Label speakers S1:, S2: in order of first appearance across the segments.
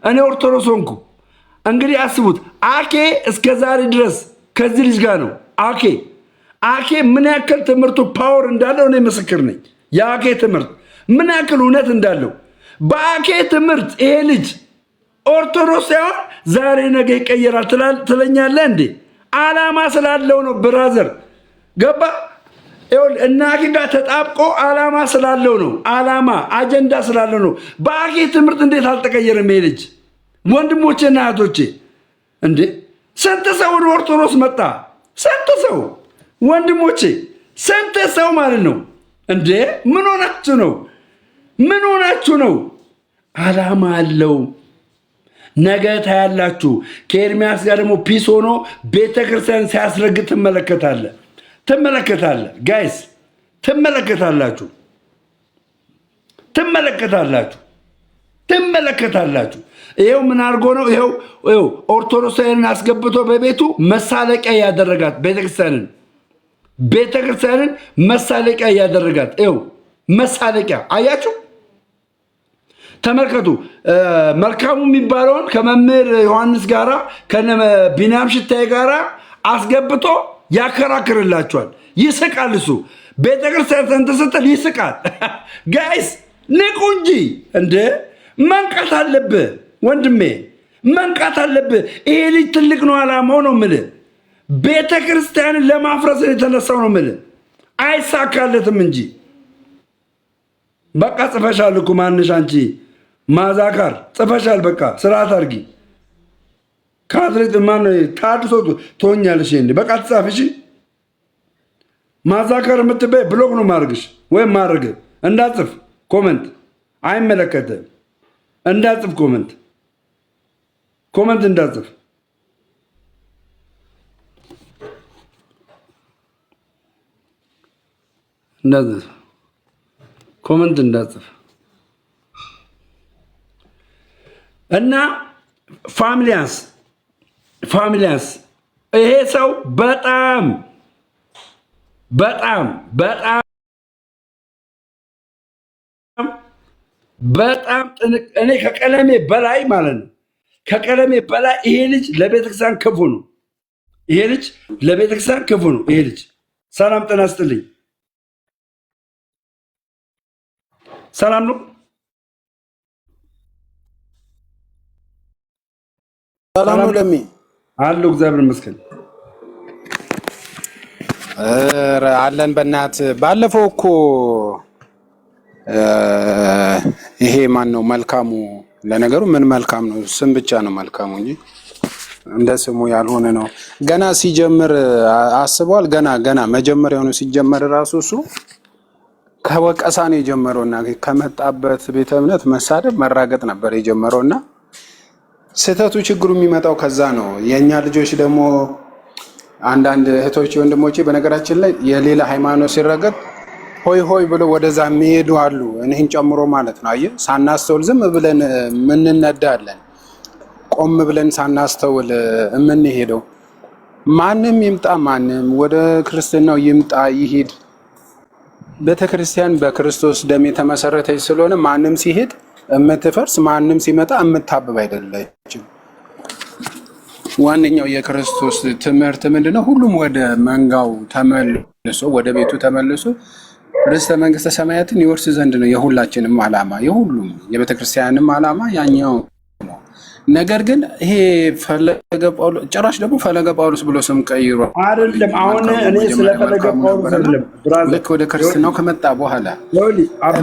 S1: እኔ ኦርቶዶክስ ሆንኩ። እንግዲህ አስቡት አኬ እስከ ዛሬ ድረስ ከዚህ ልጅ ጋር ነው። አኬ ምን ያክል ትምህርቱ ፓወር እንዳለው እኔ ምስክር ነኝ። የአኬ ትምህርት ምን ያክል እውነት እንዳለው በአኬ ትምህርት ይሄ ልጅ ኦርቶዶክስ ሳይሆን ዛሬ ነገ ይቀየራል ትለኛለህ እንዴ? ዓላማ ስላለው ነው ብራዘር፣ ገባ? እና አኬ ጋር ተጣብቆ ዓላማ ስላለው ነው። ዓላማ አጀንዳ ስላለው ነው። በአኬ ትምህርት እንዴት አልተቀየረም ይሄ ልጅ? ወንድሞቼና እህቶቼ እንዴ ስንት ሰው ወደ ኦርቶዶክስ መጣ? ስንት ሰው ወንድሞቼ፣ ስንት ሰው ማለት ነው እንዴ? ምን ሆናችሁ ነው? ምን ሆናችሁ ነው? ዓላማ አለው። ነገ ታያላችሁ። ከኤርሚያስ ጋር ደግሞ ፒስ ሆኖ ቤተክርስቲያን ሲያስረግጥ ትመለከታለህ። ጋይስ ትመለከታላችሁ። ይሄው ምን አድርጎ ነው? ይሄው ኦርቶዶክሳውያንን አስገብቶ በቤቱ መሳለቂያ ያደረጋት ቤተክርስቲያንን መሳለቂያ ያደረጋት። ይሄው መሳለቂያ አያችሁ። ተመልከቱ። መልካሙ የሚባለውን ከመምህር ዮሐንስ ጋራ ከነ ቢንያም ሽታዬ ጋራ አስገብቶ ያከራክርላቸዋል። ይስቃል። እሱ ቤተክርስቲያን ተንተሰተል ይስቃል። ጋይስ ንቁ እንጂ እንደ መንቃት አለብህ ወንድሜ፣ መንቃት አለብህ። ይሄ ልጅ ትልቅ ነው። ዓላማው ነው የምልህ። ቤተክርስቲያንን ለማፍረስ የተነሳው ነው የምልህ። አይሳካለትም እንጂ በቃ ጽፈሻል እኮ ማንሽ አንቺ ማዛካር ጽፈሻል። በቃ ስርዓት አድርጊ። ካድሬት ማን ታድሶ ትሆኛለሽ እንዴ? በቃ ትጻፍሽ። ማዛካር የምትበይ ብሎክ ነው ማድረግሽ ወይም ማድረግ። እንዳጽፍ ኮመንት አይመለከትም። እንዳጽፍ ኮመንት እንዳጽፍ። ኮመንት እንዳጽፍ እና ፋሚሊያንስ ይሄ ሰው በጣም እኔ ከቀለሜ በላይ ማለት ነው፣ ከቀለሜ በላይ ይሄ ልጅ ለቤተክርስቲያን ክፉ ነው። ይሄ ልጅ ሰላም ጤና ይስጥልኝ። ሰላም ነው።
S2: ሰላም ነው። ለሚ
S1: አሉ እግዚአብሔር ይመስገን
S2: አለን። በእናት ባለፈው እኮ ይሄ ማን ነው መልካሙ? ለነገሩ ምን መልካም ነው? ስም ብቻ ነው መልካሙ እንጂ እንደ ስሙ ያልሆነ ነው። ገና ሲጀምር አስበዋል። ገና መጀመሪያው ነው ሲጀመር ራሱ እሱ ከወቀሳ ነው የጀመረውና ከመጣበት ቤተ እምነት መሳደብ መራገጥ ነበር የጀመረውና ስህተቱ ችግሩ የሚመጣው ከዛ ነው። የኛ ልጆች ደግሞ አንዳንድ እህቶች ወንድሞቼ በነገራችን ላይ የሌላ ሃይማኖት ሲረገጥ ሆይ ብሎ ወደዛ የሚሄዱ አሉ፣ እኔን ጨምሮ ማለት ነው። አየህ ሳናስተውል ዝም ብለን ምንነዳለን፣ ቆም ብለን ሳናስተውል የምንሄደው። ማንም ይምጣ ማንም ወደ ክርስትናው ይምጣ ይሄድ፣ ቤተክርስቲያን በክርስቶስ ደም የተመሰረተች ስለሆነ ማንም ሲሄድ እምትፈርስ ማንም ሲመጣ እምታብብ አይደለችም። ዋነኛው የክርስቶስ ትምህርት ምንድነው? ሁሉም ወደ መንጋው ተመልሶ ወደ ቤቱ ተመልሶ ርስተ መንግስተ ሰማያትን ይወርስ ዘንድ ነው የሁላችንም ዓላማ፣ የሁሉም የቤተክርስቲያንም ዓላማ ያኛው ነው። ነገር ግን ይሄ ፈለገ ጳውሎስ ጭራሽ ደግሞ ፈለገ ጳውሎስ ብሎ ስም ቀይሮ
S1: አይደለም። አሁን እኔ ስለፈለገ ጳውሎስ አይደለም ብራዘር፣
S2: ልክ ወደ ክርስትናው ከመጣ በኋላ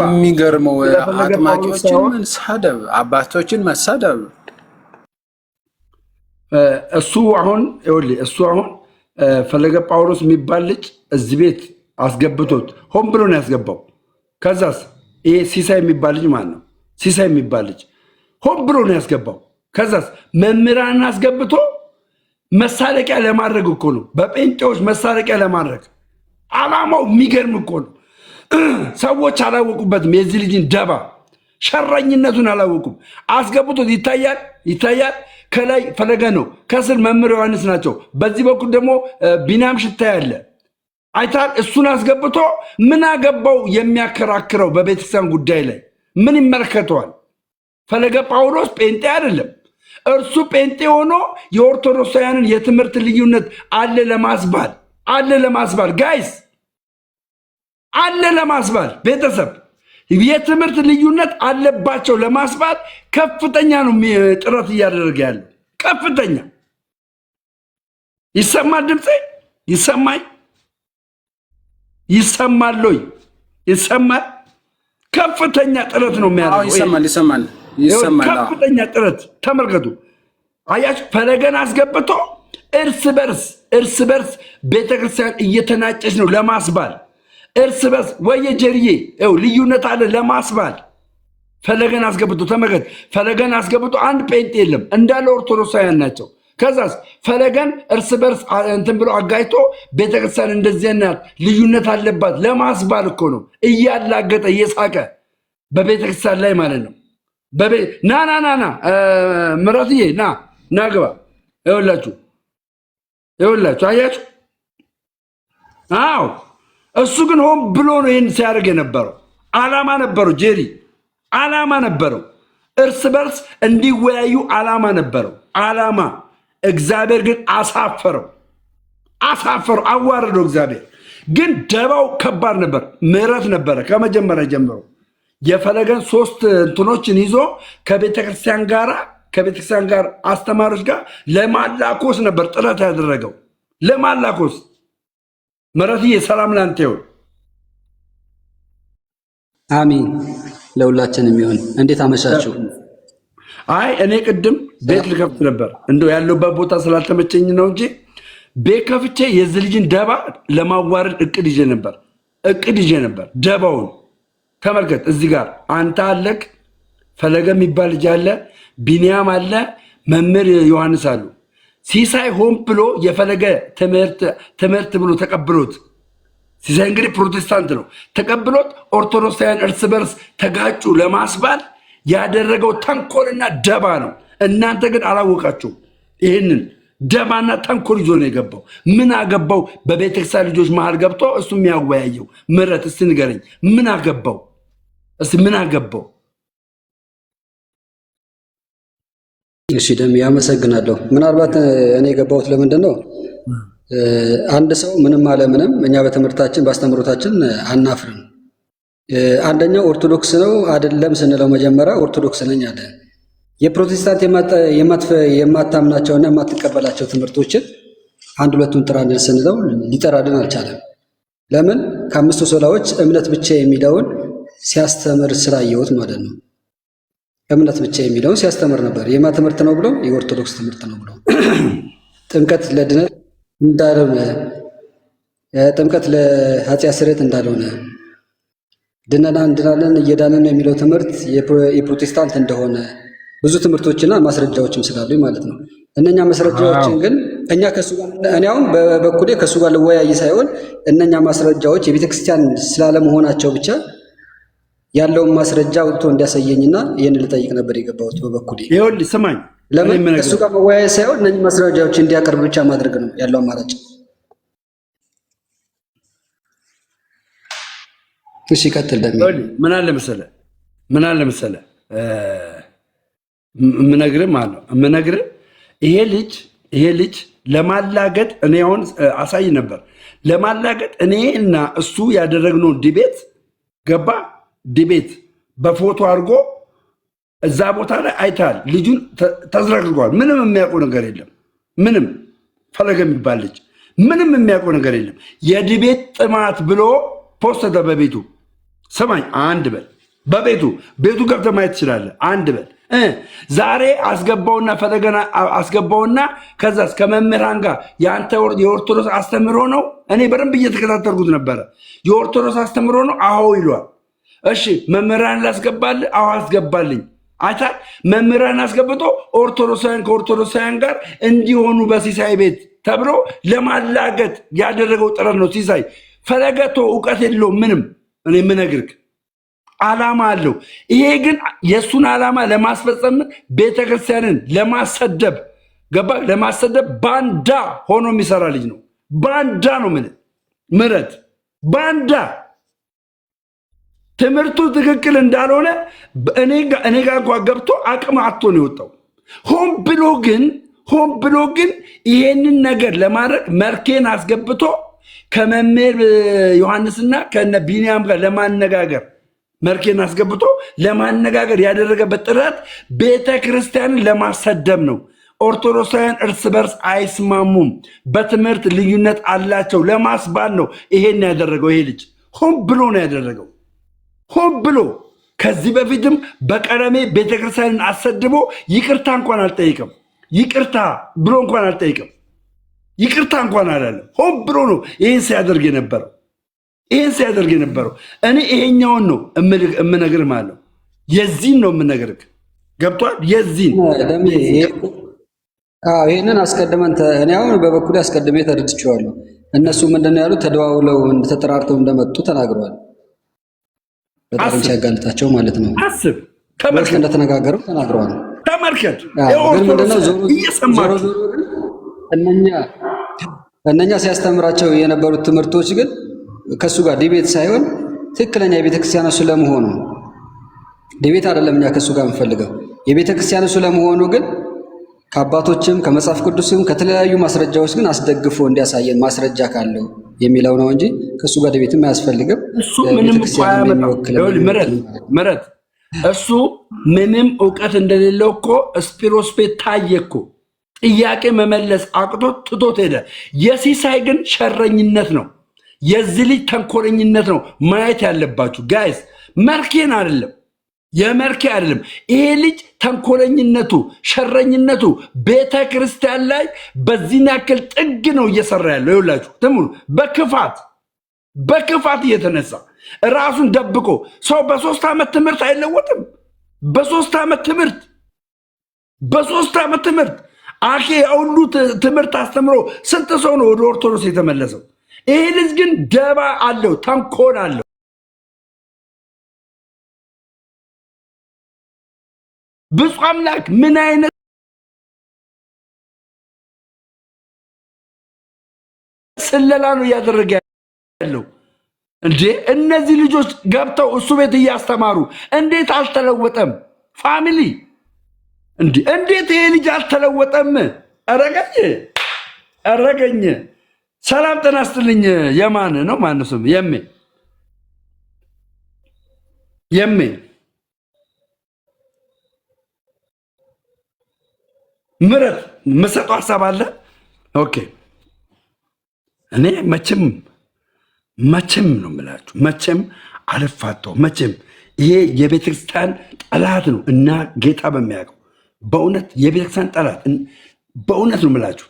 S2: የሚገርመው አጥማቂዎችን መሳደብ፣ አባቶችን መሳደብ።
S1: እሱ አሁን ፈለገ ጳውሎስ የሚባል ልጅ እዚህ ቤት አስገብቶት ሆን ብሎ ነው ያስገባው። ከዛስ ይሄ ሲሳይ የሚባል ልጅ ማለት ነው፣ ሲሳይ የሚባል ልጅ ሆን ብሎ ነው ያስገባው። ከዛስ መምህራንን አስገብቶ መሳለቂያ ለማድረግ እኮ ነው፣ በጴንጤዎች መሳለቂያ ለማድረግ ዓላማው። የሚገርም እኮ ነው። ሰዎች አላወቁበትም፣ የዚህ ልጅን ደባ ሸረኝነቱን አላወቁም። አስገብቶት ይታያል። ከላይ ፈለገ ነው፣ ከስር መምህር ዮሐንስ ናቸው። በዚህ በኩል ደግሞ ቢንያም ሽታዬ አለ። አይታል። እሱን አስገብቶ ምን አገባው የሚያከራክረው በቤተክርስቲያን ጉዳይ ላይ ምን ይመለከተዋል? ፈለገ ጳውሎስ ጴንጤ አይደለም። እርሱ ጴንጤ ሆኖ የኦርቶዶክሳውያንን የትምህርት ልዩነት አለ ለማስባል ጋይስ አለ ለማስባል ቤተሰብ የትምህርት ልዩነት አለባቸው ለማስባል ከፍተኛ ነው ጥረት እያደረገ ያለው። ከፍተኛ ይሰማል። ድምጼ ይሰማል። ይሰማል። ከፍተኛ ጥረት ነው የሚያደርገው። ይሰማል። ከፍተኛ ጥረት ተመልከቱ። አያችሁ፣ ፈለገን አስገብቶ እርስ በርስ ቤተክርስቲያን እየተናጨች ነው ለማስባል እርስ በርስ ወየ ጀርዬ ልዩነት አለ ለማስባል ፈለገን አስገብቶ ተመልከት። ፈለገን አስገብቶ አንድ ጴንጤ የለም እንዳለ ኦርቶዶክሳውያን ናቸው። ከዛስ ፈለገን እርስ በርስ እንትን ብሎ አጋይቶ ቤተክርስቲያን እንደዚህ ናት ልዩነት አለባት ለማስባል እኮ ነው እያላገጠ እየሳቀ በቤተክርስቲያን ላይ ማለት ነው። ና ምረትዬ ና ግባ። ይኸውላችሁ አያችሁ። አዎ እሱ ግን ሆን ብሎ ነው ይህን ሲያደርግ የነበረው። ዓላማ ነበረው ጄሪ፣ ዓላማ ነበረው። እርስ በርስ እንዲወያዩ ዓላማ ነበረው። ዓላማ እግዚአብሔር ግን አሳፈረው፣ አዋረደው። እግዚአብሔር ግን ደባው ከባድ ነበር። ምሕረት ነበረ ከመጀመሪያ ጀምሮ። የፈለገን 3 እንትኖችን ይዞ ከቤተክርስቲያን ጋር አስተማሪዎች ጋር ለማላኮስ ነበር ጥረት ያደረገው። ለማላኮስ ምሕረትዬ ሰላም ላንተ ይሁን።
S3: አሜን። ለሁላችንም ይሁን። እንዴት አመሻችሁ?
S1: አይ እኔ ቅድም ቤት ልከፍት ነበር እንደው ያለውበት ቦታ ስላልተመቸኝ ነው እንጂ ቤት ከፍቼ የዚህ ልጅን ደባ ለማዋረድ እቅድ ይዤ ነበር። ደባውን ተመልከት። እዚህ ጋር አንተ አለክ፣ ፈለገ የሚባል ልጅ አለ፣ ቢንያም አለ፣ መምህር ዮሐንስ አሉ። ሲሳይ ሆን ብሎ የፈለገ ትምህርት ብሎ ተቀብሎት፣ ሲሳይ እንግዲህ ፕሮቴስታንት ነው፣ ተቀብሎት ኦርቶዶክሳውያን እርስ በርስ ተጋጩ ለማስባል ያደረገው ተንኮልና ደባ ነው። እናንተ ግን አላወቃችሁም። ይህንን ደባና ተንኮል ይዞ ነው የገባው። ምን አገባው? በቤተክርስቲያን ልጆች መሃል ገብቶ እሱ የሚያወያየው ምረት፣ እስቲ ንገረኝ፣ ምን አገባው?
S3: እሺ ደም ያመሰግናለሁ። ምናልባት እኔ የገባሁት ለምንድን ነው? አንድ ሰው ምንም አለ ምንም እኛ በትምህርታችን ባስተምሮታችን አናፍርም። አንደኛው ኦርቶዶክስ ነው አይደለም ስንለው መጀመሪያ ኦርቶዶክስ ነኝ አለ። የፕሮቴስታንት የማታምናቸውና የማትቀበላቸው ትምህርቶችን አንድ ሁለቱን ጥራልን ስንለው ሊጠራልን አልቻለም። ለምን? ከአምስቱ ሶላዎች እምነት ብቻ የሚለውን ሲያስተምር ስላየሁት ማለት ነው። እምነት ብቻ የሚለውን ሲያስተምር ነበር። የማ ትምህርት ነው ብሎ የኦርቶዶክስ ትምህርት ነው ብሎ ጥምቀት ለድነት እንዳልሆነ፣ ጥምቀት ለኃጢአት ስርየት እንዳልሆነ፣ እንድናለን እየዳንን ነው የሚለው ትምህርት የፕሮቴስታንት እንደሆነ ብዙ ትምህርቶችና ማስረጃዎችም ስላሉ ማለት ነው። እነኛ ማስረጃዎችን ግን እኛ እኔ አሁን በበኩሌ ከእሱ ጋር ልወያይ ሳይሆን እነኛ ማስረጃዎች የቤተክርስቲያን ስላለመሆናቸው ብቻ ያለውን ማስረጃ ወጥቶ እንዲያሳየኝና ይህን ልጠይቅ ነበር የገባሁት በበኩሌ።
S1: ይኸውልህ ስማኝ፣
S3: ለምን ከእሱ ጋር መወያይ ሳይሆን እነኚህ ማስረጃዎች እንዲያቀርብ ብቻ ማድረግ ነው ያለው አማራጭ። እሺ ቀጥል። ደግሞ
S1: ምን አለ መሰለህ ምነግርህ ይሄ ልጅ ለማላገጥ እኔ አሁን አሳይ ነበር። ለማላገጥ እኔ እና እሱ ያደረግነው ዲቤት ገባ ዲቤት በፎቶ አድርጎ እዛ ቦታ ላይ አይታል። ልጁን ተዝረግርጓል። ምንም የሚያውቀው ነገር የለም። ምንም ፈለገ የሚባል ልጅ ምንም የሚያውቀው ነገር የለም። የዲቤት ጥማት ብሎ ፖስተተ በቤቱ ሰማኝ። አንድ በል ቤቱ ገብተህ ማየት ትችላለህ። አንድ በል ዛሬ አስገባውና ፈለገና አስገባውና ከዛስ ከመምህራን ጋር የአንተ የኦርቶዶክስ አስተምሮ ነው። እኔ በደንብ እየተከታተልኩት ነበረ። የኦርቶዶክስ አስተምሮ ነው አዎ ይሏል። እሺ መምህራን ላስገባልህ? አዎ አስገባልኝ። አይታ መምህራን አስገብቶ ኦርቶዶክሳውያን ከኦርቶዶክሳውያን ጋር እንዲሆኑ በሲሳይ ቤት ተብሎ ለማላገጥ ያደረገው ጥረት ነው። ሲሳይ ፈለገቶ እውቀት የለውም ምንም። እኔ የምነግርህ ዓላማ አለው። ይሄ ግን የእሱን ዓላማ ለማስፈጸም ቤተክርስቲያንን ለማሰደብ ገባ ለማሰደብ ባንዳ ሆኖ የሚሰራ ልጅ ነው። ባንዳ ነው ምረት ባንዳ ትምህርቱ ትክክል እንዳልሆነ እኔ ጋር እንኳን ገብቶ አቅም አጥቶ ነው የወጣው። ሆን ብሎ ግን ይሄንን ነገር ለማድረግ መርኬን አስገብቶ ከመምህር ዮሐንስና ከነ ቢንያም ጋር ለማነጋገር መርኬን አስገብቶ ለማነጋገር ያደረገበት ጥረት ቤተ ክርስቲያንን ለማሰደብ ነው። ኦርቶዶክሳውያን እርስ በርስ አይስማሙም፣ በትምህርት ልዩነት አላቸው ለማስባል ነው ይሄን ያደረገው። ይሄ ልጅ ሆን ብሎ ነው ያደረገው። ሆን ብሎ ከዚህ በፊትም በቀረሜ ቤተክርስቲያንን አሰድቦ ይቅርታ እንኳን አልጠይቅም። ይቅርታ ብሎ እንኳን አልጠይቅም። ይቅርታ እንኳን አላለም። ሆን ብሎ ነው ይህን ሲያደርግ የነበረው። እኔ ይሄኛውን ነው እምነግርህ ማለት ነው። የዚህን ነው የምነግርህ። ገብቷል? የዚህን
S3: ይህንን አስቀድመን እኔ አሁን በበኩሌ አስቀድሜ ተረድቼዋለሁ። እነሱ ምንድነው ያሉት? ተደዋውለው ተጠራርተው እንደመጡ ተናግረዋል። በጣም ሲያጋልጣቸው ማለት ነው።
S1: አስብ፣
S3: ተመልከት፣ እንደተነጋገረው ተናግረዋል።
S1: ተመልከት።
S3: ግን ምንድነው ዞሮ እነኛ ሲያስተምራቸው የነበሩት ትምህርቶች ግን ከሱ ጋር ዲቤት ሳይሆን ትክክለኛ የቤተክርስቲያኑ ስለመሆኑ ዲቤት አይደለም። እኛ ከሱ ጋር የምንፈልገው የቤተክርስቲያኑ ስለመሆኑ ግን ከአባቶችም ከመጽሐፍ ቅዱስም ከተለያዩ ማስረጃዎች ግን አስደግፎ እንዲያሳየን ማስረጃ ካለው የሚለው ነው እንጂ ከሱ ጋር ዲቤትም አያስፈልግም።
S1: እሱ ምንም ምረት እሱ ምንም እውቀት እንደሌለው እኮ ስፒሮስፔት ታየ እኮ። ጥያቄ መመለስ አቅቶ ትቶት ሄደ። የሲሳይ ግን ሸረኝነት ነው። የዚህ ልጅ ተንኮለኝነት ነው ማየት ያለባችሁ ጋይስ። መርኬን አይደለም የመርኬ አይደለም። ይሄ ልጅ ተንኮለኝነቱ፣ ሸረኝነቱ ቤተ ክርስቲያን ላይ በዚህ ያክል ጥግ ነው እየሰራ ያለው። ይኸውላችሁ ትሙሉ በክፋት እየተነሳ ራሱን ደብቆ ሰው በ3 ዓመት ትምህርት አይለወጥም። በ3 ዓመት ትምህርት አኬ ሁሉ ትምህርት አስተምሮ ስንት ሰው ነው ወደ ኦርቶዶክስ የተመለሰው? ይሄ ልጅ ግን ደባ አለው፣ ተንኮል አለው። ብፁዕ አምላክ ምን አይነት ስለላ ነው እያደረገ ያለው እንዴ? እነዚህ ልጆች ገብተው እሱ ቤት እያስተማሩ እንዴት አልተለወጠም? ፋሚሊ እንዴት ይሄ ልጅ አልተለወጠም? አረገኝ። ሰላም ጤና ይስጥልኝ። የማን ነው ማን ስም? የሜ ምረት መሰጠው ሀሳብ አለ። ኦኬ እኔ መቼም ነው የምላችሁ፣ መቼም አልፋተው። መቼም ይሄ የቤተክርስቲያን ጠላት ነው እና ጌታ በሚያውቀው በእውነት የቤተክርስቲያን ጠላት በእውነት ነው የምላችሁ፣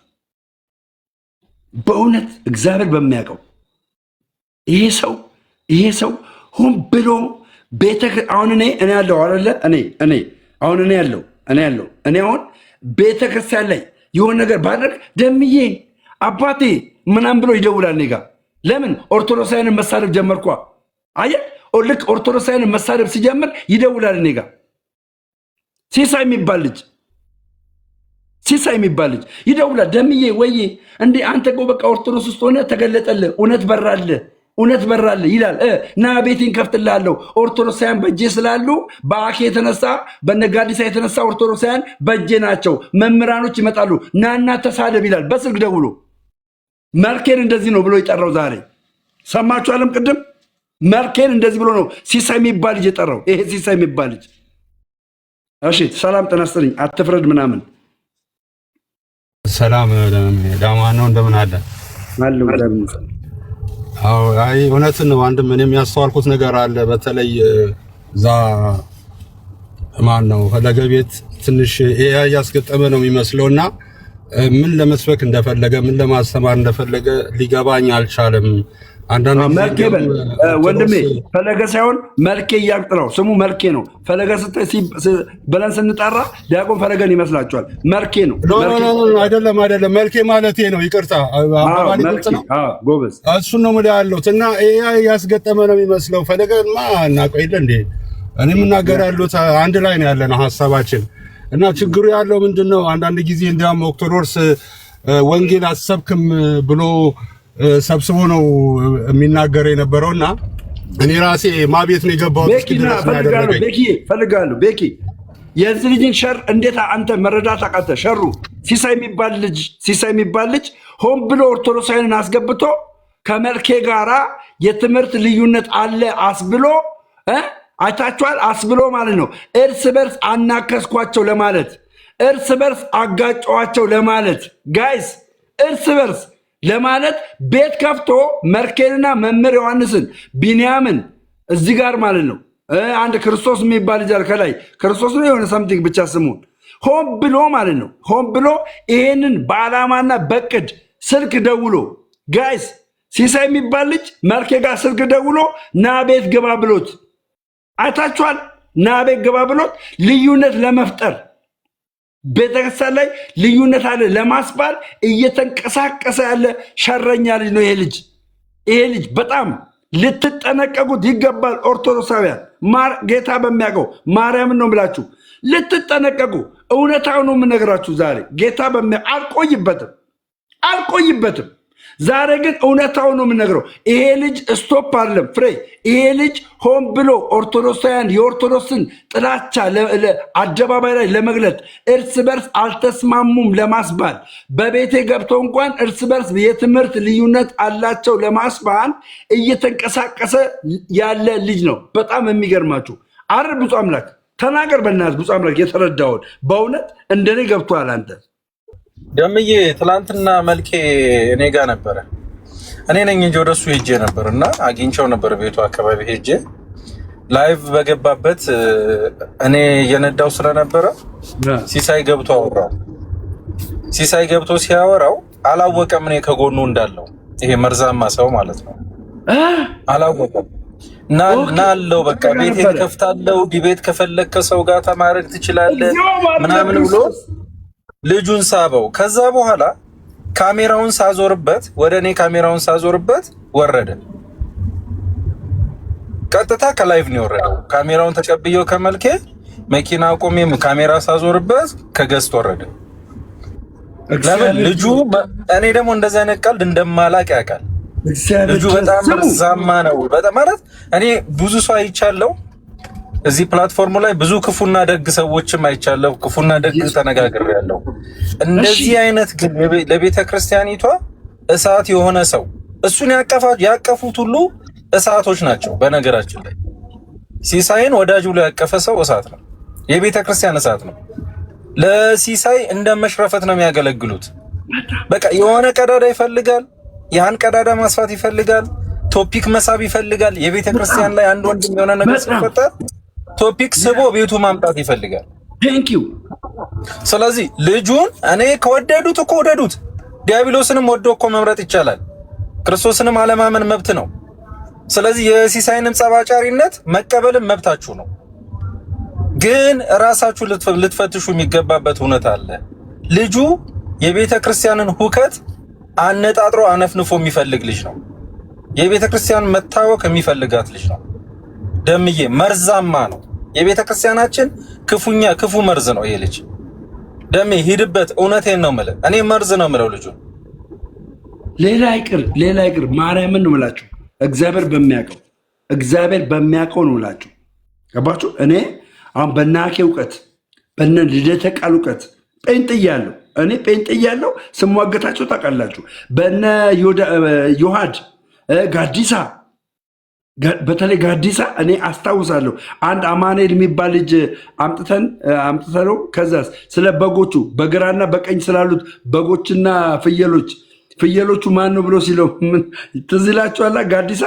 S1: በእውነት እግዚአብሔር በሚያውቀው ይሄ ሰው ሆን ብሎ አሁን እኔ ያለው አይደለ እኔ አሁን ቤተክርስቲያን ላይ የሆነ ነገር ባደርግ ደምዬ አባቴ ምናምን ብሎ ይደውላል እኔ ጋር። ለምን ኦርቶዶክሳውያንን መሳደብ ጀመርኳ። አየህ፣ ልክ ኦርቶዶክሳውያንን መሳደብ ሲጀምር ይደውላል እኔ ጋር። ሲሳይ የሚባል ልጅ ይደውላል። ደምዬ ወይ እንዴ አንተ እኮ በቃ ኦርቶዶክስ ውስጥ ሆነ ተገለጠልህ፣ እውነት በራልህ ይላል። ና ቤቴን ከፍትልሃለሁ። ኦርቶዶክሳውያን በእጄ ስላሉ በአኬ የተነሳ በነጋዲሳ የተነሳ ኦርቶዶክሳውያን በእጄ ናቸው። መምህራኖች ይመጣሉ፣ ናና ተሳደብ ይላል በስልክ ደውሎ። መርኬን እንደዚህ ነው ብሎ የጠራው ዛሬ ሰማችሁ አለም። ቅድም መርኬን እንደዚህ ብሎ ነው ሲሳይ የሚባል ልጅ የጠራው። ይሄ ሲሳይ የሚባል ልጅ እሺ፣ ሰላም ጤና ይስጥልኝ፣ አትፍረድ ምናምን።
S4: ሰላም ዳማ ነው፣ እንደምን አለ? አዎ፣ አይ እውነትን ነው። አንድም እኔም ያስተዋልኩት ነገር አለ። በተለይ እዛ ማን ነው ፈለገ ቤት ትንሽ ኤአይ ያስገጠመ ነው የሚመስለውና ምን ለመስበክ እንደፈለገ ምን ለማስተማር እንደፈለገ ሊገባኝ አልቻለም። አንዳንድ
S1: መልኬ ወንድሜ ፈለገ ሳይሆን መልኬ እያልጥራው ስሙ መልኬ ነው። ፈለገ ብለን ስንጠራ ዲያቆን ፈለገን ይመስላችኋል? መልኬ ነው።
S4: አይደለም መልኬ ማለቴ ነው። ይቅርታ አባባሌ ግልጽ ነው።
S1: ጎበዝ፣
S4: እሱን ነው የምልህ ያለሁት። እና ኤአይ ያስገጠመ ነው የሚመስለው። ፈለገማ እናውቀው የለ እንዴ? እኔ የምናገር ያሉት አንድ ላይ ነው ያለነው ሀሳባችን። እና ችግሩ ያለው ምንድነው? አንዳንድ ጊዜ እንዲያውም ኦርቶዶክስ ወንጌል አሰብክም ብሎ ሰብስቦ ነው የሚናገረው የነበረውና እኔ ራሴ ማቤት ነው የገባሁት።
S1: ፈልጋለሁ ቤኪ የዚህ ልጅን ሸር እንዴት አንተ መረዳት አቃተ? ሸሩ ሲሳይ የሚባል ልጅ ሆን ብሎ ኦርቶዶክሳውያንን አስገብቶ ከመልኬ ጋራ የትምህርት ልዩነት አለ አስብሎ አይታችኋል። አስብሎ ማለት ነው እርስ በርስ አናከስኳቸው ለማለት፣ እርስ በርስ አጋጨዋቸው ለማለት፣ ጋይስ እርስ በርስ ለማለት ቤት ከፍቶ መርኬንና መምህር ዮሐንስን ቢንያምን እዚህ ጋር ማለት ነው አንድ ክርስቶስ የሚባል ልጅ ከላይ ክርስቶስ ነው የሆነ ሰምቲንግ ብቻ ስሙን ሆን ብሎ ማለት ነው ሆን ብሎ ይሄንን በዓላማና በቅድ ስልክ ደውሎ ጋይስ ሲሳይ የሚባል ልጅ መርኬ ጋር ስልክ ደውሎ ና ቤት ግባ ብሎት አይታችኋል። ና ቤት ግባ ብሎት ልዩነት ለመፍጠር ቤተክርስቲያን ላይ ልዩነት አለ ለማስባል እየተንቀሳቀሰ ያለ ሸረኛ ልጅ ነው ይሄ ልጅ በጣም ልትጠነቀቁት ይገባል። ኦርቶዶክሳውያን ጌታ በሚያውቀው ማርያምን ነው ብላችሁ ልትጠነቀቁ እውነታው ነው የምነግራችሁ። ዛሬ ጌታ አልቆይበትም። ዛሬ ግን እውነታው ነው የምነግረው። ይሄ ልጅ ስቶፕ አይደለም ፍሬ። ይሄ ልጅ ሆን ብሎ ኦርቶዶክሳውያን የኦርቶዶክስን ጥላቻ አደባባይ ላይ ለመግለጥ እርስ በርስ አልተስማሙም ለማስባል በቤቴ ገብቶ እንኳን እርስ በርስ የትምህርት ልዩነት አላቸው ለማስባል እየተንቀሳቀሰ ያለ ልጅ ነው። በጣም የሚገርማችሁ አረ ብፁዕ አምላክ ተናገር በእናትህ ብፁዕ አምላክ የተረዳውን በእውነት እንደኔ ገብቶሃል አንተ
S5: ደምዬ ትላንትና መልኬ እኔ ጋር ነበረ። እኔ ነኝ እንጂ ወደሱ ሄጄ ነበር እና አግኝቼው ነበር ቤቱ አካባቢ ሄጄ ላይቭ በገባበት እኔ እየነዳው ስለነበረ ሲሳይ ገብቶ አወራው። ሲሳይ ገብቶ ሲያወራው አላወቀም እኔ ከጎኑ እንዳለው ይሄ መርዛማ ሰው ማለት ነው። አላወቀም ናለው በቃ ቤቴን ከፍታለው ዲቤት ከፈለከ ሰው ጋር ተማረክ ትችላለህ ምናምን ብሎ ልጁን ሳበው። ከዛ በኋላ ካሜራውን ሳዞርበት ወደ እኔ ካሜራውን ሳዞርበት ወረደ። ቀጥታ ከላይቭ ነው የወረደው። ካሜራውን ተቀብየው ከመልኬ መኪና አቆሜም ካሜራ ሳዞርበት ከገስት ወረደ። ለምን ልጁ እኔ ደግሞ እንደዛ አይነት ቀልድ እንደማላቅ ያውቃል። ልጁ በጣም መርዛማ ነው። በጣም ማለት እኔ ብዙ ሰው አይቻለው እዚህ ፕላትፎርሙ ላይ ብዙ ክፉና ደግ ሰዎችም አይቻለው። ክፉና ደግ ተነጋግሬያለሁ። እንደዚህ አይነት ግን ለቤተ ክርስቲያኒቷ እሳት የሆነ ሰው እሱን ያቀፉት ሁሉ እሳቶች ናቸው። በነገራችን ላይ ሲሳይን ወዳጅ ብሎ ያቀፈ ሰው እሳት ነው። የቤተ ክርስቲያን እሳት ነው። ለሲሳይ እንደ መሽረፈት ነው የሚያገለግሉት። በቃ የሆነ ቀዳዳ ይፈልጋል፣ ያን ቀዳዳ ማስፋት ይፈልጋል፣ ቶፒክ መሳብ ይፈልጋል። የቤተ ክርስቲያን ላይ አንድ ወንድም የሆነ ነገር ሲፈጠር ቶፒክ ስቦ ቤቱ ማምጣት ይፈልጋል።
S1: ቴንኪው።
S5: ስለዚህ ልጁን እኔ ከወደዱት እኮ ወደዱት። ዲያብሎስንም ወዶ እኮ መምረጥ ይቻላል። ክርስቶስንም አለማመን መብት ነው። ስለዚህ የሲሳይንም ጸባጫሪነት መቀበልም መብታችሁ ነው። ግን ራሳችሁ ልትፈትሹ የሚገባበት እውነት አለ። ልጁ የቤተ ክርስቲያንን ሁከት አነጣጥሮ አነፍንፎ የሚፈልግ ልጅ ነው። የቤተ ክርስቲያን መታወክ የሚፈልጋት ልጅ ነው። ደምዬ መርዛማ ነው። የቤተ ክርስቲያናችን ክፉ መርዝ ነው ይሄ ልጅ። ደሜ ሂድበት። እውነቴን ነው የምልህ። እኔ መርዝ ነው የምለው ልጁ።
S1: ሌላ ይቅር ማርያምን ነው የምላችሁ። እግዚአብሔር በሚያውቀው ነው የምላችሁ። ገባችሁ? እኔ አሁን በናኬ እውቀት በነ ልደተ ቃል እውቀት ጴንጥያለሁ። እኔ ጴንጥያለሁ። ስሟገታቸው ታውቃላችሁ። በነ ዮሐድ ጋዲሳ በተለይ ጋዲሳ እኔ አስታውሳለሁ። አንድ አማኑኤል የሚባል ልጅ አምጥተነው ከዛስ ስለ በጎቹ በግራና በቀኝ ስላሉት በጎችና ፍየሎቹ ማን ነው ብሎ ሲለው ትዝ ይላችኋል? ጋዲሳ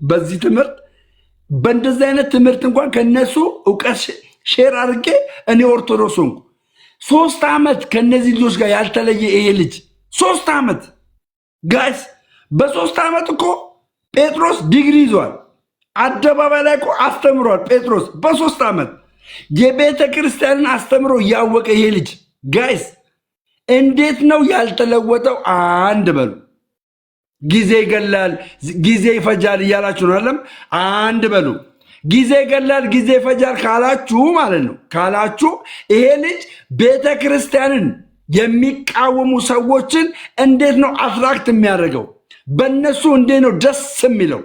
S1: በዚህ ትምህርት በእንደዚህ አይነት ትምህርት እንኳን ከነሱ እውቀት ሼር አድርጌ እኔ ኦርቶዶክስ ሆንኩ። 3 ዓመት ከነዚህ ልጆች ጋር ያልተለየ ይሄ ልጅ 3 ዓመት ጋይስ፣ በ3 ዓመት እኮ ጴጥሮስ ዲግሪ ይዟል። አደባባይ ላይ እኮ አስተምሯል። ጴጥሮስ በ3 ዓመት የቤተ ክርስቲያንን አስተምሮ እያወቀ ይሄ ልጅ ጋይስ እንዴት ነው ያልተለወጠው? አንድ በሉ። ጊዜ ይገላል፣ ጊዜ ይፈጃል እያላችሁ ነው አለም። አንድ በሉ። ጊዜ ይገላል፣ ጊዜ ይፈጃል ካላችሁ ማለት ነው ካላችሁ ይሄ ልጅ ቤተ ክርስቲያንን የሚቃወሙ ሰዎችን እንዴት ነው አትራክት የሚያደርገው? በእነሱ እንዴት ነው ደስ የሚለው?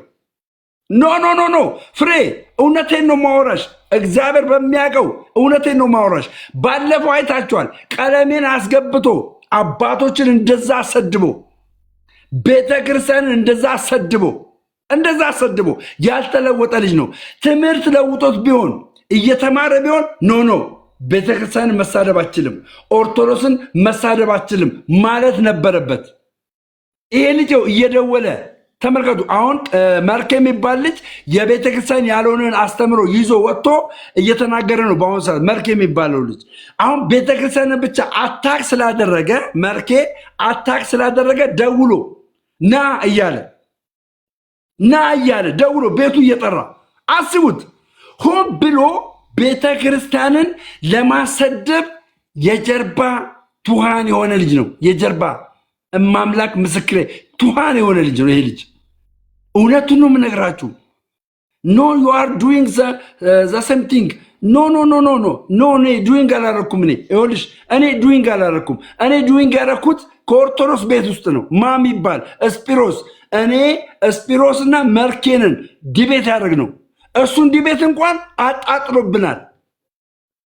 S1: ኖ ኖ ኖ ኖ ፍሬ እውነቴን ነው ማወራሽ። እግዚአብሔር በሚያውቀው እውነቴን ነው ማወራሽ። ባለፈው አይታችኋል። ቀለሜን አስገብቶ አባቶችን እንደዛ አሰድቦ ቤተ ክርስቲያንን እንደዛ አሰድቦ ያልተለወጠ ልጅ ነው። ትምህርት ለውጦት ቢሆን እየተማረ ቢሆን ኖ ቤተ ክርስቲያንን መሳደብ አችልም፣ ኦርቶዶክስን መሳደብ አችልም ማለት ነበረበት። ይሄ ልጅ እየደወለ ተመልከቱ። አሁን መልክ የሚባል ልጅ የቤተ ክርስቲያን ያልሆነን አስተምሮ ይዞ ወጥቶ እየተናገረ ነው። በአሁኑ ሰዓት መልክ የሚባለው ልጅ አሁን ቤተ ክርስቲያንን ብቻ አታክ ስላደረገ መልኬ አታክ ስላደረገ ደውሎ ና እያለ ደውሎ ቤቱ እየጠራ አስቡት። ሆን ብሎ ቤተ ክርስቲያንን ለማሰደብ የጀርባ ቱሃን የሆነ ልጅ ነው። የጀርባ እማምላክ ምስክሬ ቱሃን የሆነ ልጅ ነው። ይሄ ልጅ እውነቱን ነው የምነግራችሁ። ኖ ዩ አር ዱዊንግ ዘ ሰምቲንግ ኖ እኔ ዱዊንግ አላረኩም። እኔ ዱዊንግ አላረኩም። እኔ ዱዊንግ ያረኩት ከኦርቶዶክስ ቤት ውስጥ ነው። ማም ይባል ስፒሮስ፣ እኔ ስፒሮስና መልኬንን ዲቤት ያደርግ ነው። እሱን ዲቤት እንኳን አጣጥሎብናል።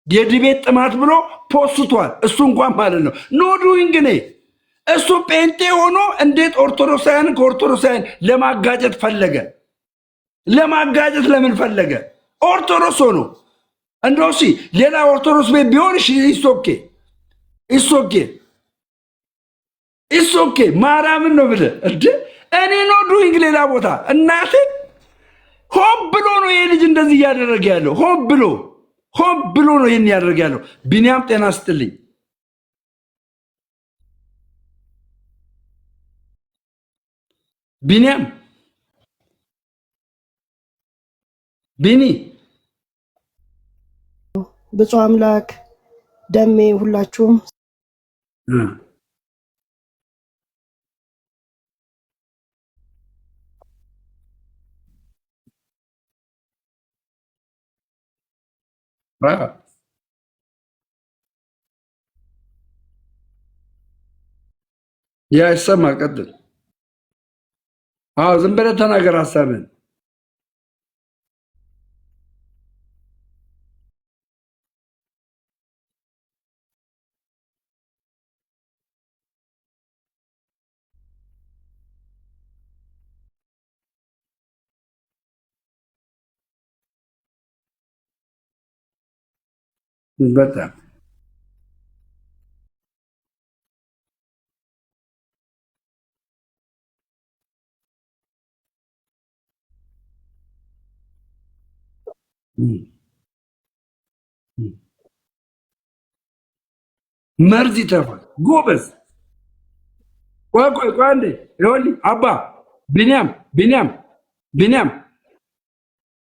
S1: የዲቤት ጥማት ብሎ ፖስቷል። እሱ እንኳን ማለት ነው ኖ ዱዊንግ እኔ እሱ ጴንጤ ሆኖ እንዴት ኦርቶዶክሳውያን ከኦርቶዶክሳውያን ለማጋጨት ፈለገ? ለማጋጨት ለምን ፈለገ? ኦርቶዶክስ ሆኖ እንደው ሌላ ኦርቶዶክስ ቤት ቢሆን ኢሶኬ ማርያምን ነው ብለህ እኔ ነው ዱዊንግ ሌላ ቦታ እናቴ ሆን ብሎ ነው ይሄ ልጅ እንደዚህ እያደረገ ያለው። ሆን ብሎ ነው ይሄን እያደረገ ያለው። ቢኒያም ጤና ስትልኝ ቢኒያም ቢኒ
S6: ብፁዕ አምላክ ደሜ ሁላችሁም
S1: ያ ይሰማል። ቀጥል። ዝም ብለህ ተናገር ሀሳብህን። በጣም መርዝ ይተፋል። ጎበዝ። ቆይ አንዴ ይኸውልህ አባ ቢኒያም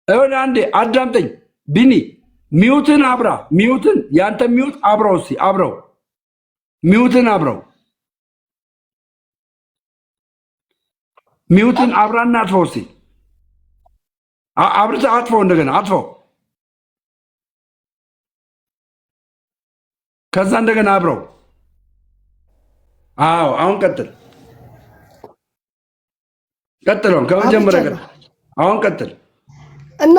S1: ይኸውልህ አንዴ አዳምጠኝ ቢኒ። ሚውትን አብራ፣ ሚውትን ያንተ ሚውት አብራው፣ አብረው ሚውትን አብራው፣ ሚውትን አብራና አጥፈው። አብርተህ አጥፈው፣ እንደገና አጥፈው። ከዛ እንደገና አብረው። አሁን ቀጥል። ከመጀመሪያ ቀጥል። አሁን ቀጥል።
S6: እና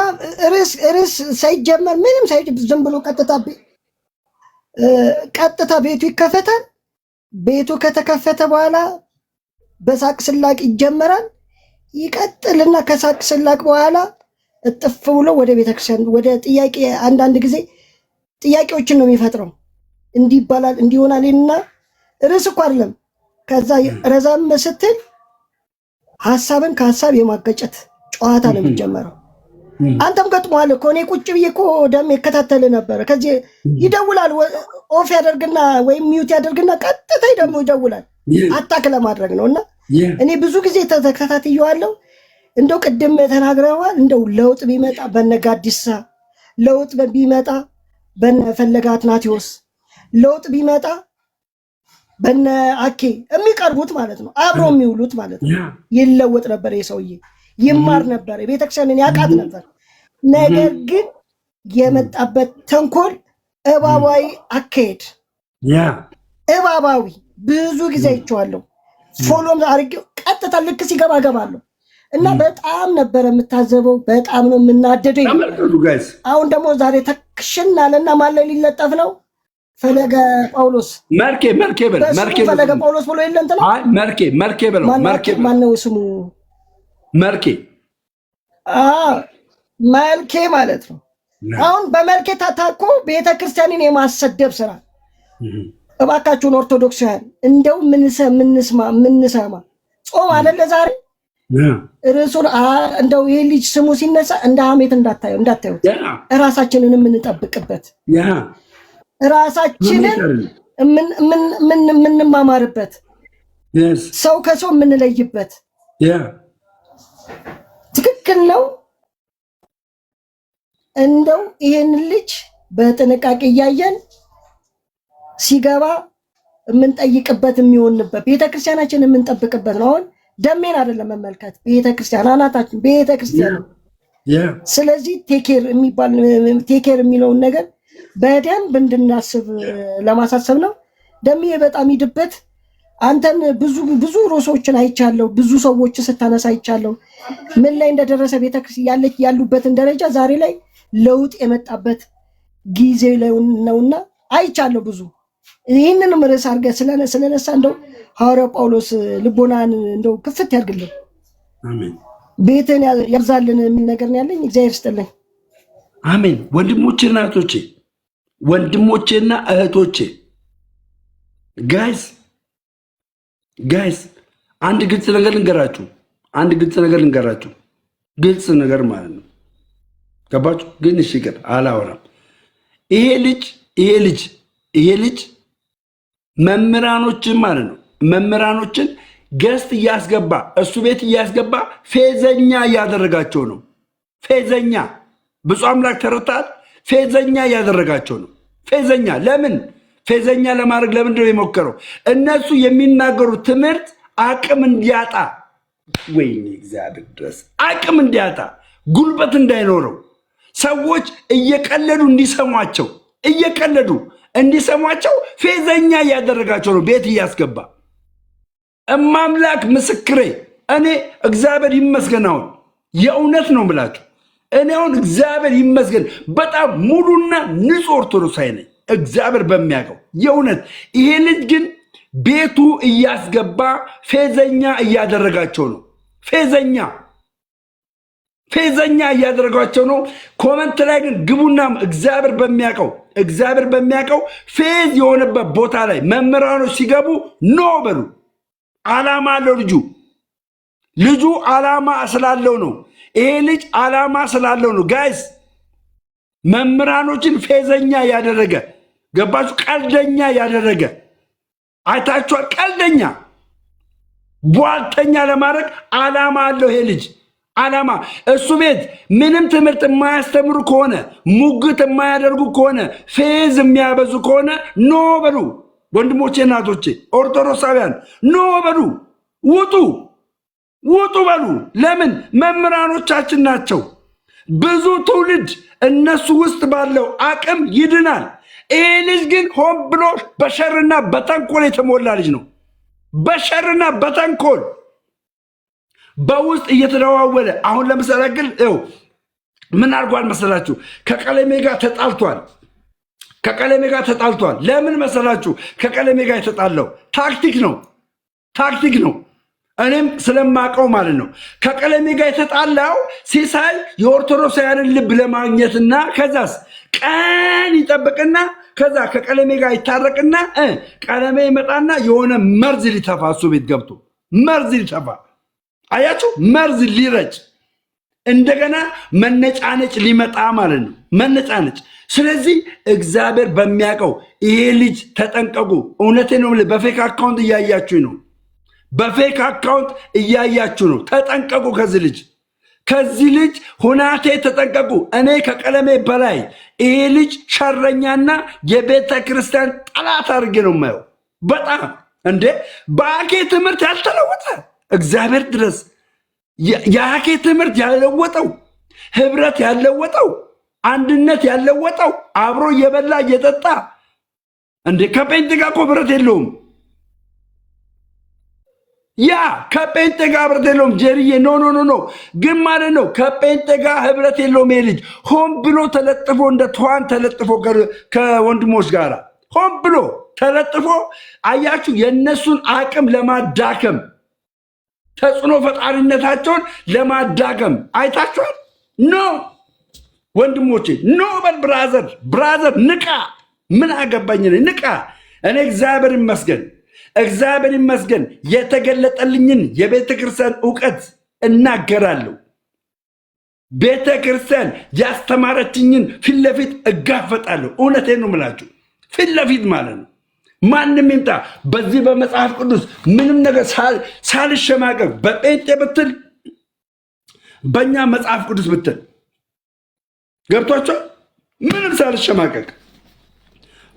S6: ርዕስ ሳይጀመር ምንም ዝም ብሎ ቀጥታ ቤቱ ይከፈታል። ቤቱ ከተከፈተ በኋላ በሳቅ ስላቅ ይጀመራል። ይቀጥልና ከሳቅ ስላቅ በኋላ እጥፍ ብሎ ወደ ቤተክርስቲያን ወደ ጥያቄ፣ አንዳንድ ጊዜ ጥያቄዎችን ነው የሚፈጥረው። እንዲህ ይባላል እንዲህ ይሆናል እና ርዕስ እኮ አይደለም። ከዛ ረዘም ስትል ሀሳብን ከሀሳብ የማገጨት ጨዋታ ነው የሚጀመረው። አንተም ገጥሞሃል እኮ። እኔ ቁጭ ብዬ እኮ ደም ይከታተል ነበረ። ከዚህ ይደውላል፣ ኦፍ ያደርግና ወይም ሚውት ያደርግና ቀጥታ ደግሞ ይደውላል። አታክ ለማድረግ ነው እና እኔ ብዙ ጊዜ ተከታትየዋለሁ። እንደው ቅድም ተናግረዋል። እንደው ለውጥ ቢመጣ በነ ጋዲሳ፣ ለውጥ ቢመጣ በነ ፈለገ አትናቴዎስ፣ ለውጥ ቢመጣ በነ አኬ የሚቀርቡት ማለት ነው፣ አብረው የሚውሉት ማለት ነው። ይለወጥ ነበር የሰውዬ፣ ይማር ነበር፣ ቤተክርስቲያንን ያውቃት ነበር። ነገር ግን የመጣበት ተንኮል እባባዊ አካሄድ፣ እባባዊ ብዙ ጊዜ አይቼዋለሁ። ፎሎም አድርጌው ቀጥታ ልክ ሲገባ እገባለሁ። እና በጣም ነበር የምታዘበው። በጣም ነው የምናደደው። አሁን ደግሞ ዛሬ ተክሽን አለና ማን ላይ ሊለጠፍ ነው? ፈለገ ጳውሎስ
S1: መርኬ በል መርኬ
S6: ፈለገ ጳውሎስ ብሎ የለ እንትና
S1: መርኬ በለው
S6: ማን ነው ስሙ?
S1: መርኬ
S6: መልኬ ማለት ነው። አሁን በመልኬ ታታኮ ቤተክርስቲያንን የማሰደብ ስራ። እባካችሁን ኦርቶዶክሳውያን እንደው ምንሰማ ጾም አይደለ ዛሬ ርዕሱን እንደው ይሄ ልጅ ስሙ ሲነሳ እንደ ሐሜት እንዳታዩት እራሳችንን የምንጠብቅበት ራሳችንን የምንማማርበት ሰው ከሰው የምንለይበት ትክክል ነው። እንደው ይሄን ልጅ በጥንቃቄ እያየን ሲገባ የምንጠይቅበት የሚሆንበት ቤተክርስቲያናችን የምንጠብቅበት ነው። አሁን ደሜን አይደለም መመልከት ቤተክርስቲያን አናታችን ቤተክርስቲያን ነው። ስለዚህ ቴኬር የሚለውን ነገር በደንብ እንድናስብ ለማሳሰብ ነው። ደሜ በጣም ሂድበት። አንተን ብዙ ርዕሶችን አይቻለሁ፣ ብዙ ሰዎችን ስታነሳ አይቻለሁ። ምን ላይ እንደደረሰ ቤተክርስቲያን ያሉበትን ደረጃ ዛሬ ላይ ለውጥ የመጣበት ጊዜ ላይ ነውና አይቻለሁ ብዙ። ይህንንም ርዕስ አድርገህ ስለነሳ እንደው ሐዋርያው ጳውሎስ ልቦናን እንደው ክፍት ያድርግልን፣
S1: አሜን፣
S6: ቤትን ያብዛልን የሚል ነገር ነው ያለኝ። እግዚአብሔር ይስጥልኝ።
S1: አሜን። ወንድሞቼና እህቶቼ ጋይስ አንድ ግልጽ ነገር ልንገራችሁ። ግልጽ ነገር ማለት ነው። ገባችሁ? ግን እሺ ግን አላወራም። ይሄ ልጅ መምህራኖችን ማለት ነው መምህራኖችን ገስት እያስገባ እሱ ቤት እያስገባ ፌዘኛ እያደረጋቸው ነው። ፌዘኛ ብፁዕ አምላክ ተረታል። ፌዘኛ እያደረጋቸው ነው። ፌዘኛ ለምን ፌዘኛ ለማድረግ ለምንድነው የሞከረው? እነሱ የሚናገሩት ትምህርት አቅም እንዲያጣ፣ ወይኔ እግዚአብሔር ድረስ አቅም እንዲያጣ፣ ጉልበት እንዳይኖረው፣ ሰዎች እየቀለዱ እንዲሰሟቸው ፌዘኛ እያደረጋቸው ነው። ቤት እያስገባ እማምላክ ምስክሬ፣ እኔ እግዚአብሔር ይመስገን፣ አሁን የእውነት ነው የምላችሁ። እኔ አሁን እግዚአብሔር ይመስገን በጣም ሙሉና ንጹህ ኦርቶዶክሳዊ ነኝ፣ እግዚአብሔር በሚያውቀው የእውነት። ይሄ ልጅ ግን ቤቱ እያስገባ ፌዘኛ እያደረጋቸው ነው። ፌዘኛ እያደረጋቸው ነው። ኮመንት ላይ ግን ግቡና እግዚአብሔር በሚያውቀው ፌዝ የሆነበት ቦታ ላይ መምህራኖች ሲገቡ ኖ በሉ። ዓላማ አለው ልጁ ዓላማ ስላለው ነው። ይሄ ልጅ ዓላማ ስላለው ነው። ጋይስ መምህራኖችን ፌዘኛ ያደረገ ገባችሁ? ቀልደኛ ያደረገ አይታችኋል? ቀልደኛ ቧልተኛ ለማድረግ ዓላማ አለው ይሄ ልጅ። ዓላማ እሱ ቤት ምንም ትምህርት የማያስተምሩ ከሆነ ሙግት የማያደርጉ ከሆነ ፌዝ የሚያበዙ ከሆነ ኖ በሉ። ወንድሞቼ እናቶቼ ኦርቶዶክሳውያን ኖ በሉ። ውጡ በሉ። ለምን? መምህራኖቻችን ናቸው። ብዙ ትውልድ እነሱ ውስጥ ባለው አቅም ይድናል። ይሄ ልጅ ግን ሆን ብሎ በሸርና በተንኮል የተሞላ ልጅ ነው። በሸርና በተንኮል በውስጥ እየተደዋወለ አሁን ለምሳሌ ግን ምን አድርጓል መሰላችሁ? ከቀለሜ ጋር ተጣልቷል። ለምን መሰላችሁ? ከቀለሜ ጋር የተጣለው ታክቲክ ነው። እኔም ስለማቀው ማለት ነው። ከቀለሜ ጋር የተጣላው ሲሳይ የኦርቶዶክሳውያንን ልብ ለማግኘትና ከዛስ ቀን ይጠብቅና ከዛ ከቀለሜ ጋር ይታረቅና ቀለሜ ይመጣና የሆነ መርዝ ሊተፋ እሱ ቤት ገብቶ መርዝ ሊተፋ አያችሁ፣ መርዝ ሊረጭ እንደገና መነጫነጭ ሊመጣ ማለት ነው። መነጫነጭ። ስለዚህ እግዚአብሔር በሚያውቀው ይሄ ልጅ ተጠንቀቁ። እውነቴን ነው። በፌክ አካውንት እያያችሁ ነው። ተጠንቀቁ። ከዚህ ልጅ ሁናቴ ተጠንቀቁ። እኔ ከቀለሜ በላይ ይሄ ልጅ ሸረኛና የቤተ ክርስቲያን ጠላት አድርጌ ነው የማየው። በጣም እንዴ በአኬ ትምህርት ያልተለወጠ እግዚአብሔር ድረስ የአኬ ትምህርት ያለወጠው፣ ህብረት ያለወጠው፣ አንድነት ያለወጠው፣ አብሮ እየበላ እየጠጣ እንዴ ከጴንጤ ጋር እኮ ህብረት የለውም። ያ ከጴንጤ ጋር ህብረት የለውም ጀርዬ። ኖ ኖ ኖ ኖ ግን ማለት ነው ከጴንጤ ጋር ህብረት የለውም። ይሄ ልጅ ሆን ብሎ ተለጥፎ እንደ ትኋን ተለጥፎ ከወንድሞች ጋር ሆን ብሎ ተለጥፎ አያችሁ፣ የእነሱን አቅም ለማዳከም ተጽዕኖ ፈጣሪነታቸውን ለማዳከም አይታችኋል። ኖ ወንድሞቼ ኖ በል ብራዘር ንቃ። ምን አገባኝ ንቃ። እኔ እግዚአብሔር ይመስገን የተገለጠልኝን የቤተ ክርስቲያን እውቀት እናገራለሁ። ቤተ ክርስቲያን ያስተማረችኝን ፊት ለፊት እጋፈጣለሁ። እውነቴን ነው የምላችሁ፣ ፊት ለፊት ማለት ነው። ማንም ይምጣ በዚህ በመጽሐፍ ቅዱስ ምንም ነገር ሳልሸማቀቅ በጴንጤ ብትል በእኛ መጽሐፍ ቅዱስ ብትል ገብቷቸው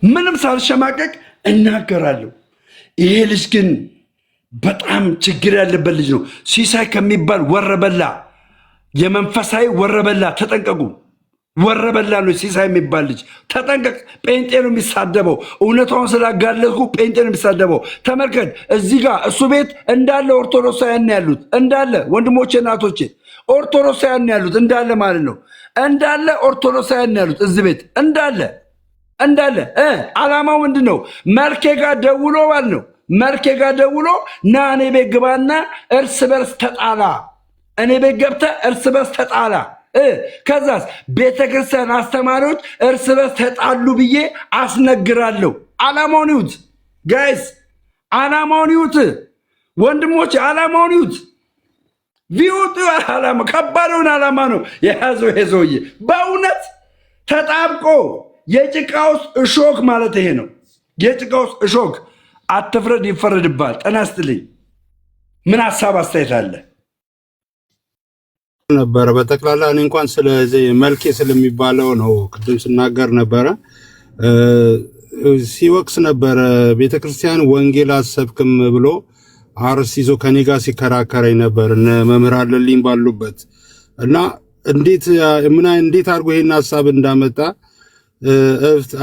S1: ምንም ሳልሸማቀቅ እናገራለሁ። ይሄ ልጅ ግን በጣም ችግር ያለበት ልጅ ነው። ሲሳይ ከሚባል ወረበላ፣ የመንፈሳዊ ወረበላ ተጠንቀቁ። ወረበላ ነው ሲሳይ የሚባል ልጅ ተጠንቀቅ። ጴንጤ ነው የሚሳደበው። እውነታውን ስላጋለጥኩ ጴንጤ ነው የሚሳደበው። ተመልከት፣ እዚህ ጋር እሱ ቤት እንዳለ ኦርቶዶክሳውያን ያሉት እንዳለ ወንድሞቼ እናቶቼ ኦርቶዶክሳውያን ያሉት እንዳለ ማለት ነው። እንዳለ ኦርቶዶክሳውያን ያሉት እዚህ ቤት እንዳለ ዓላማው ምንድን ነው? መልኬ ጋር ደውሎ ማለት ነው። መልኬ ጋር ደውሎ ና እኔ ቤት ግባና እርስ በርስ ተጣላ። እኔ ቤት ገብተህ እርስ በርስ ተጣላ። ከዛስ ቤተ ክርስቲያን አስተማሪዎች እርስ በርስ ተጣሉ ብዬ አስነግራለሁ። ዓላማውን ይዩት ጋይስ፣ ዓላማውን ይዩት ወንድሞች፣ ዓላማውን ይዩት። ቪውጡ ዓላማ ከባድውን ዓላማ ነው የያዘው ይሄ ሰውዬ። በእውነት ተጣብቆ የጭቃ ውስጥ እሾክ ማለት ይሄ ነው። የጭቃ ውስጥ እሾክ። አትፍረድ ይፈረድባል። ጤና ይስጥልኝ። ምን ሀሳብ አስተያየት አለ?
S4: ነበረ በጠቅላላ እኔ እንኳን ስለዚህ መልኬ ስለሚባለው ነው ቅድም ስናገር ነበረ። ሲወቅስ ነበረ ቤተክርስቲያን ወንጌል አሰብክም ብሎ አርስ ይዞ ከኔ ጋር ሲከራከረኝ ነበር እነ መምህር አለልኝ ባሉበት እና እንዴት አድርጎ ይሄን ሀሳብ እንዳመጣ